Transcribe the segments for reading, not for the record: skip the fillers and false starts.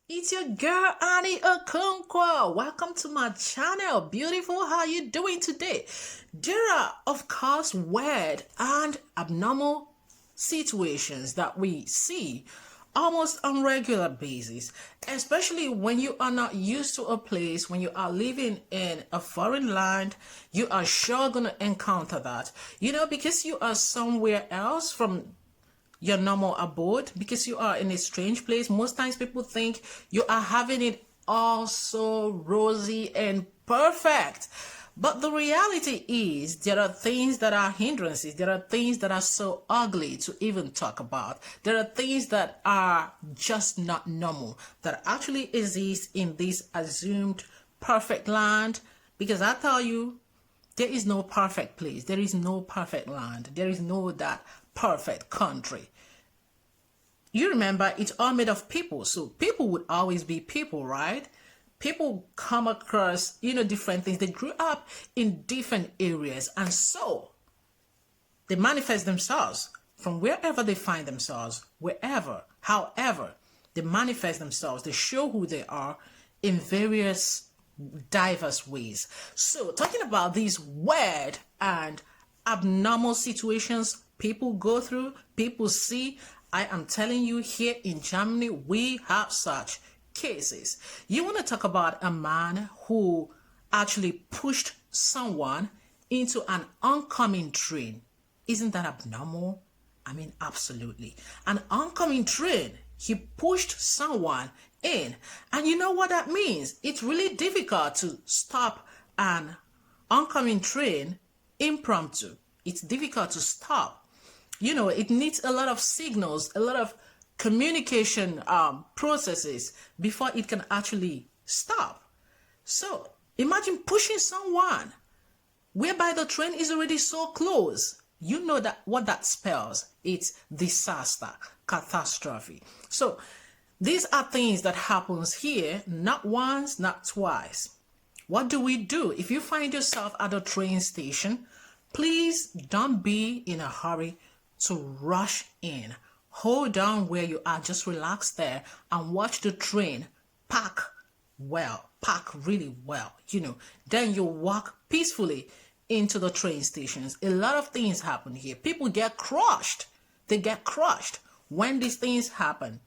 It's your girl Annie Okonkwo. Welcome to my channel. Beautiful, how you doing today? There are, of course, weird and abnormal situations that we see almost on regular basis, especially when you are not used to a place, when you are living in a foreign land. You are sure gonna encounter that, because you are somewhere else from your normal abode, because you are in a strange place. Most times people think you are having it all so rosy and perfect, but the reality is there are things that are hindrances. There are things that are so ugly to even talk about. There are things that are just not normal that actually exist in this assumed perfect land. Because I tell you, there is no perfect place. There is no perfect land. There is no that perfect country. You remember, it's all made of people. So people would always be people, right? People come across, different things. They grew up in different areas. And so they manifest themselves from wherever they find themselves, wherever, however, they manifest themselves. They show who they are in various diverse ways. So talking about these weird and abnormal situations people go through, people see, I am telling you, here in Germany, we have such cases. You want to talk about a man who actually pushed someone into an oncoming train. Isn't that abnormal? I mean, absolutely. An oncoming train, he pushed someone in. And you know what that means? It's really difficult to stop an oncoming train impromptu. It's difficult to stop. It needs a lot of signals, a lot of communication processes before it can actually stop. So imagine pushing someone whereby the train is already so close. You know that what that spells. It's disaster, catastrophe. So these are things that happens here, not once, not twice. What do we do? If you find yourself at a train station, please don't be in a hurry to rush in. Hold on where you are, just relax there and watch the train pack really well. Then you walk peacefully into the train stations. A lot of things happen here. People get crushed. They get crushed when these things happen.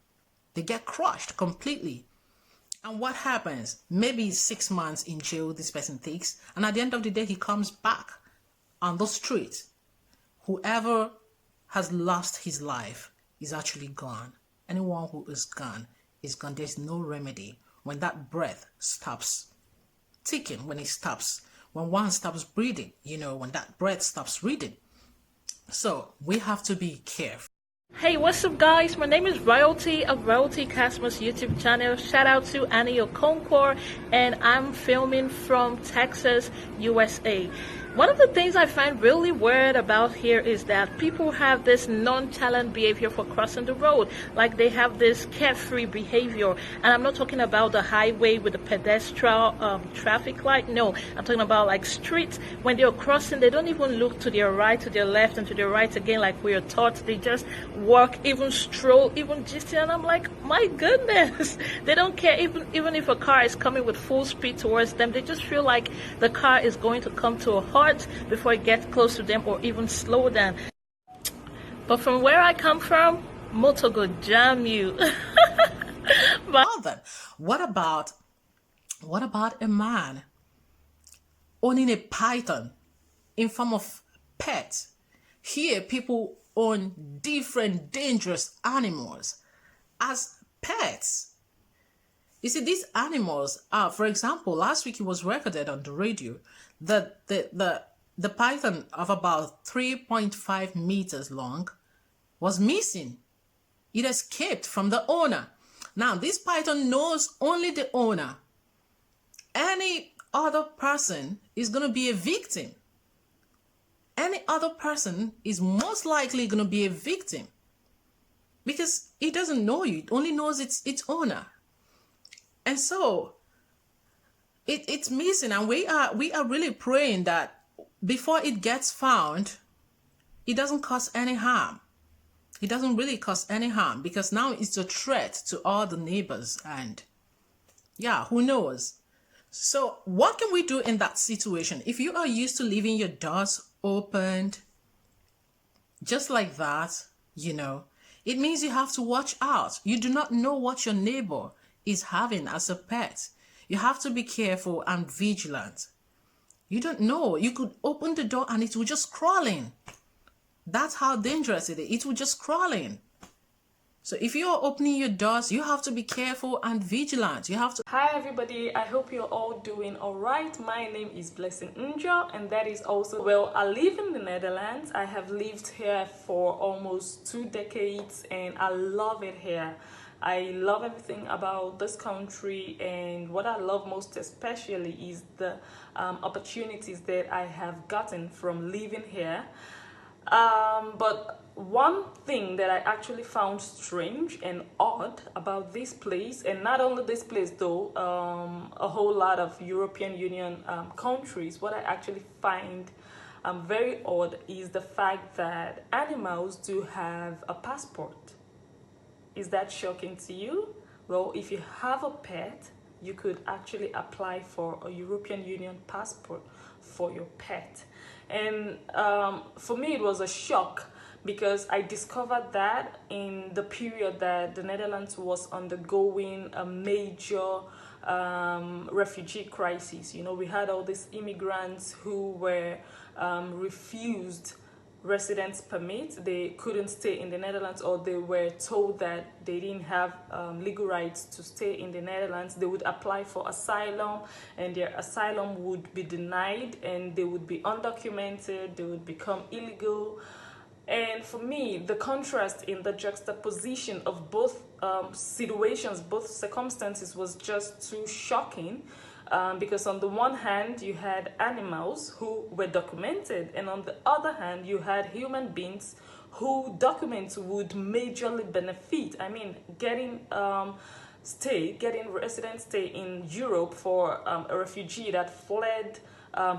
They get crushed completely. And what happens? Maybe 6 months in jail this person takes, and at the end of the day, he comes back on the street. Whoever has lost his life is actually gone. Anyone who is gone is gone. There's no remedy. When that breath stops ticking, when one stops breathing, when that breath stops breathing. So we have to be careful. Hey, what's up guys? My name is Royalty of Royalty Cosmos YouTube channel. Shout out to Annie Okonkwo, and I'm filming from Texas, USA. One of the things I find really weird about here is that people have this nonchalant behavior for crossing the road. Like they have this carefree behavior. And I'm not talking about the highway with the pedestrian traffic light. No, I'm talking about like streets. When they're crossing, they don't even look to their right, to their left, and to their right again like we are taught. They just walk, even stroll, even gisting. And I'm like, my goodness. They don't care even if a car is coming with full speed towards them. They just feel like the car is going to come to a halt before it gets close to them or even slow down. But from where I come from, motor go jam you. Well then, what about a man owning a python in form of pet? Here people own different dangerous animals as pets. You see, these animals are, for example, last week it was recorded on the radio that the python of about 3.5 meters long was missing. It escaped from the owner. Now, this python knows only the owner. Any other person is going to be a victim. Any other person is most likely going to be a victim because it doesn't know you. It only knows its owner. And so it's missing, and we are really praying that before it gets found, it doesn't cause any harm. It doesn't really cause any harm because now it's a threat to all the neighbors, and yeah, who knows? So what can we do in that situation? If you are used to leaving your doors opened just like that, it means you have to watch out. You do not know what your neighbor is having as a pet. You have to be careful and vigilant. You don't know. You could open the door and it will just crawl in. That's how dangerous it is. It will just crawl in. So if you're opening your doors, you have to be careful and vigilant. You have to. Hi everybody, I hope you're all doing alright. My name is Blessing Njo, and that is also, well, I live in the Netherlands. I have lived here for almost 2 decades and I love it here. I love everything about this country, and what I love most especially is the opportunities that I have gotten from living here. But one thing that I actually found strange and odd about this place, and not only this place though, a whole lot of European Union countries, what I actually find very odd is the fact that animals do have a passport. Is that shocking to you? Well, if you have a pet, you could actually apply for a European Union passport for your pet. And for me, it was a shock because I discovered that in the period that the Netherlands was undergoing a major refugee crisis. We had all these immigrants who were refused residence permit. They couldn't stay in the Netherlands, or they were told that they didn't have legal rights to stay in the Netherlands. They would apply for asylum and their asylum would be denied, and they would be undocumented, they would become illegal. And for me, the contrast in the juxtaposition of both situations, both circumstances, was just too shocking. Because on the one hand, you had animals who were documented, and on the other hand, you had human beings who documents would majorly benefit. I mean, getting resident stay in Europe for a refugee that fled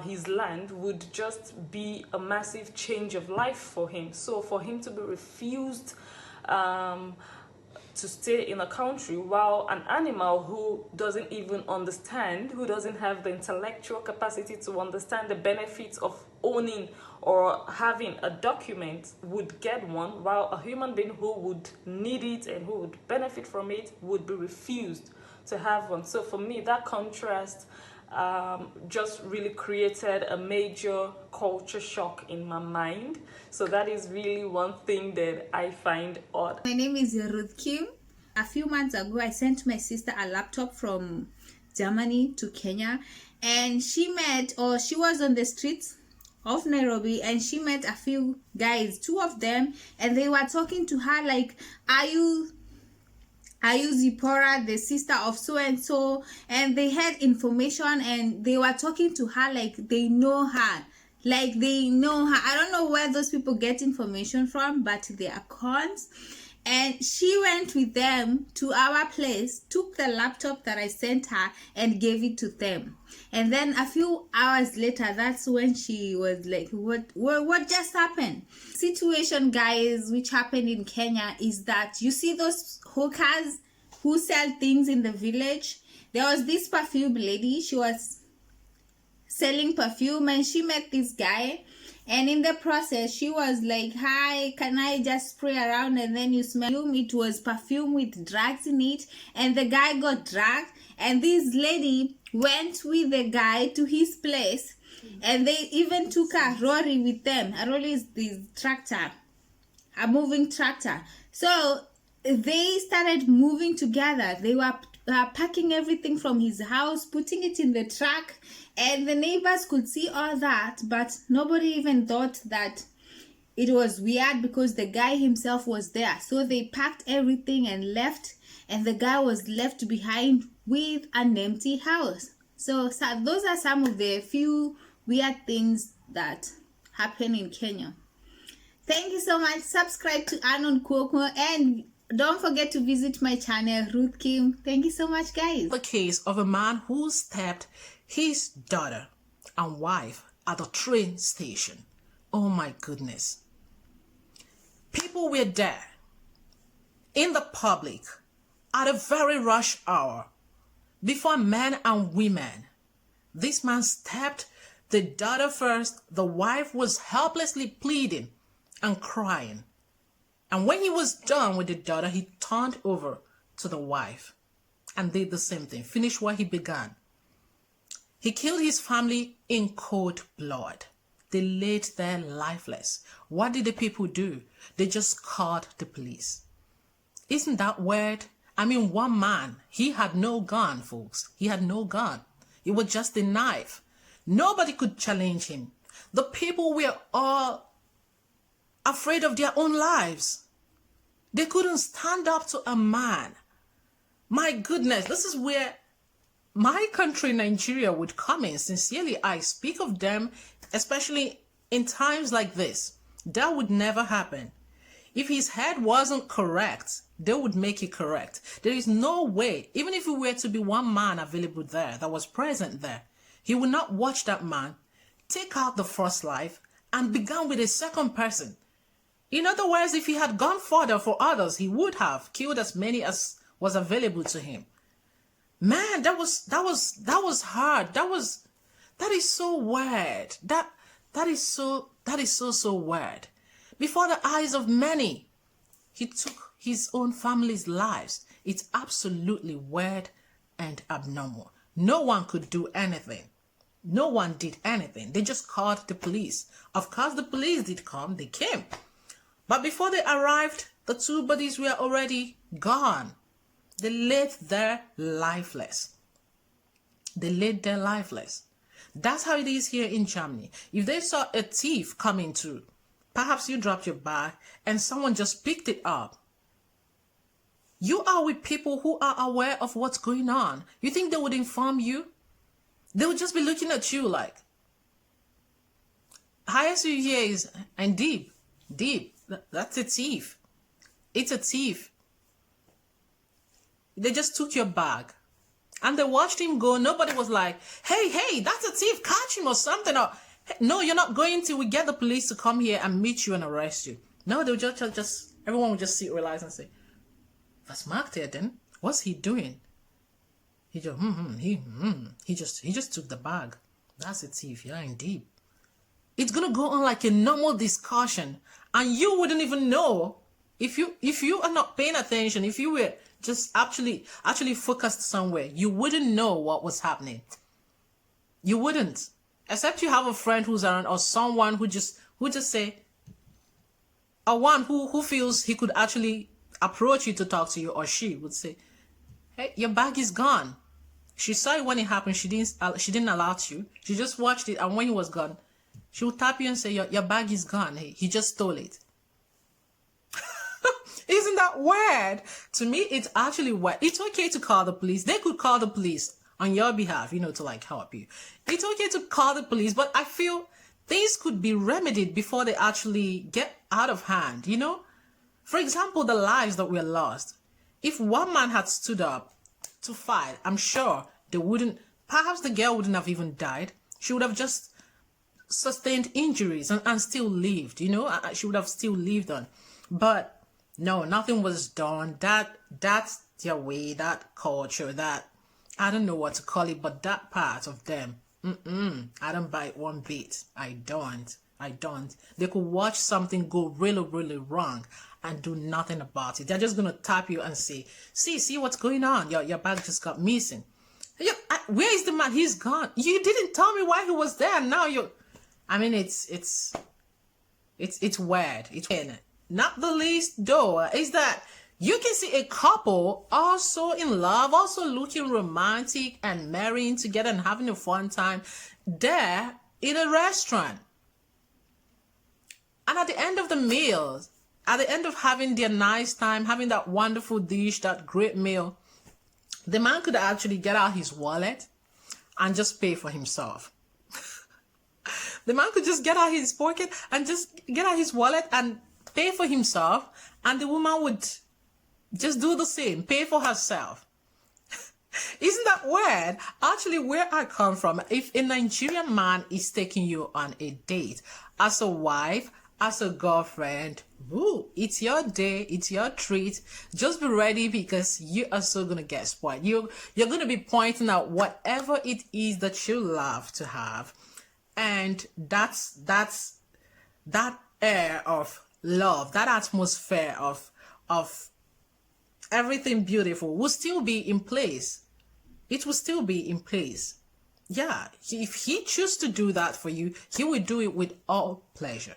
his land would just be a massive change of life for him. So for him to be refused to stay in a country, while an animal who doesn't even understand, who doesn't have the intellectual capacity to understand the benefits of owning or having a document, would get one, while a human being who would need it and who would benefit from it would be refused to have one. So for me, that contrast just really created a major culture shock in my mind. So that is really one thing that I find odd. My name is Ruth Kim. A few months ago, I sent my sister a laptop from Germany to Kenya, and she was on the streets of Nairobi, and she met a few guys, 2 of them, and they were talking to her like, are you Zipporah, the sister of so and so? And they had information, and they were talking to her like they know her. I don't know where those people get information from, but they are cons. And she went with them to our place, took the laptop that I sent her and gave it to them. And then a few hours later, that's when she was like, what just happened? Situation, guys, which happened in Kenya is that you see those hawkers who sell things in the village. There was this perfume lady. She was selling perfume, and she met this guy, and in the process she was like, hi, can I just spray around and then you smell perfume? It was perfume with drugs in it, and the guy got drugged, and this lady went with the guy to his place, and they even took a lorry with them. A lorry is this tractor, a moving tractor. So they started moving together. They were packing everything from his house, putting it in the truck, and the neighbors could see all that, but nobody even thought that it was weird because the guy himself was there. So they packed everything and left, and the guy was left behind with an empty house. So those are some of the few weird things that happen in Kenya. Thank you so much. Subscribe to Okonkwo, and don't forget to visit my channel, Ruth Kim. Thank you so much, guys. The case of a man who stabbed his daughter and wife at a train station. Oh my goodness. People were there in the public at a very rush hour before men and women. This man stabbed the daughter first. The wife was helplessly pleading and crying. And when he was done with the daughter, he turned over to the wife and did the same thing, finished what he began. He killed his family in cold blood. They laid there lifeless. What did the people do? They just called the police. Isn't that weird? I mean, one man, he had no gun, folks. He had no gun. It was just a knife. Nobody could challenge him. The people were all afraid of their own lives. They couldn't stand up to a man. My goodness, this is where my country, Nigeria, would come in. Sincerely, I speak of them, especially in times like this. That would never happen. If his head wasn't correct, they would make it correct. There is no way, even if it were to be one man available there that was present there, he would not watch that man take out the first life and begin with a second person. In other words, if he had gone further for others, he would have killed as many as was available to him. Man, that was hard. That is so weird. That is so weird. Before the eyes of many, he took his own family's lives. It's absolutely weird and abnormal. No one could do anything. No one did anything. They just called the police. Of course, the police did come. They came. But before they arrived, the two bodies were already gone. They laid there lifeless. They laid there lifeless. That's how it is here in Germany. If they saw a thief coming through, perhaps you dropped your bag and someone just picked it up. You are with people who are aware of what's going on. You think they would inform you? They would just be looking at you like, highest you hear is, and deep, that's a thief. It's a thief. They just took your bag and they watched him go. Nobody was like, hey, that's a thief, catch him or something. Or, no, you're not going to. We get the police to come here and meet you and arrest you. No, they would just everyone would just sit, realize and say, that's Mark there then. What's he doing? He just, he just took the bag. That's a thief, yeah, indeed. It's gonna go on like a normal discussion, and you wouldn't even know if you are not paying attention. If you were just actually focused somewhere, you wouldn't know what was happening. You wouldn't, except you have a friend who's around or someone who just say, or one who feels he could actually approach you to talk to you, or she would say, hey, your bag is gone. She saw it when it happened. She didn't alert you. She just watched it, and when he was gone, she would tap you and say, your bag is gone. Hey, he just stole it. Isn't that weird? To me, it's actually weird. It's okay to call the police. They could call the police on your behalf, to like help you. It's okay to call the police, but I feel things could be remedied before they actually get out of hand, For example, the lives that were lost. If one man had stood up to fight, I'm sure perhaps the girl wouldn't have even died. She would have just sustained injuries and still lived, she would have still lived on. But no, nothing was done. That's their way, that culture, that, I don't know what to call it, but that part of them, I don't buy it one bit. I don't. They could watch something go really, really wrong and do nothing about it. They're just going to tap you and say, see what's going on. Your bag just got missing. Where is the man? He's gone. You didn't tell me why he was there. Now it's weird. It's weird. Not the least though is that you can see a couple also in love, also looking romantic and marrying together and having a fun time there in a restaurant. And at the end of the meal, at the end of having their nice time, having that wonderful dish, that great meal, the man could actually get out his wallet and just pay for himself. The man could just get out his pocket and just get out his wallet and pay for himself, and the woman would just do the same, pay for herself. Isn't that weird? Actually, where I come from, if a Nigerian man is taking you on a date, as a wife, as a girlfriend, woo, it's your day, it's your treat. Just be ready because you are so gonna get spoiled. You're gonna be pointing out whatever it is that you love to have, and that's that air of love, that atmosphere of everything beautiful will still be in place. It will still be in place. Yeah, if he chooses to do that for you, he will do it with all pleasure.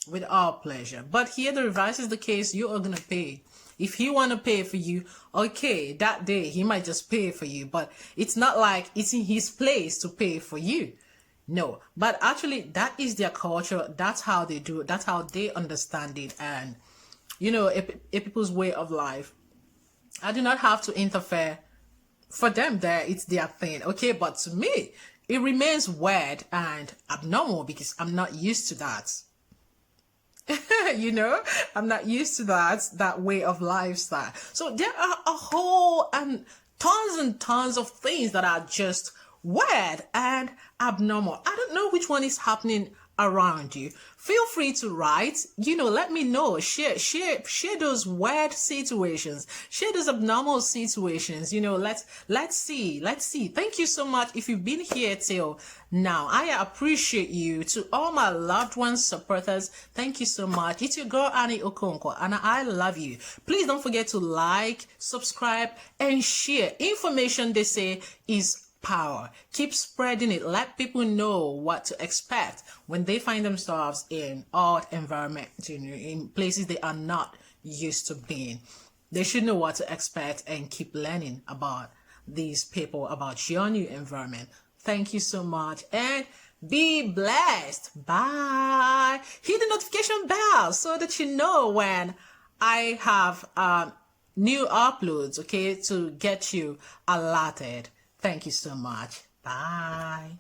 With all pleasure. But here the reverse is the case, you are gonna pay. If he wanna pay for you, okay, that day he might just pay for you, but it's not like it's in his place to pay for you. No, but actually that is their culture. That's how they do it. That's how they understand it, and a people's way of life. I do not have to interfere. For them, there it's their thing, okay? But to me, it remains weird and abnormal because I'm not used to that. I'm not used to that way of lifestyle. So there are a whole and tons of things that are just weird and abnormal. I don't know which one is happening around you. Feel free to write, let me know, share those weird situations, share those abnormal situations. Let's see. Thank you so much if you've been here till now. I appreciate you. To all my loved ones, supporters, thank you so much. It's your girl Annie Okonkwo, and I love you. Please don't forget to like, subscribe, and share. Information, they say, is power. Keep spreading it. Let people know what to expect when they find themselves in odd environments, in places they are not used to being. They should know what to expect and keep learning about these people, about your new environment. Thank you so much and be blessed. Bye. Hit the notification bell so that you know when I have new uploads, okay, to get you alerted. Thank you so much. Bye.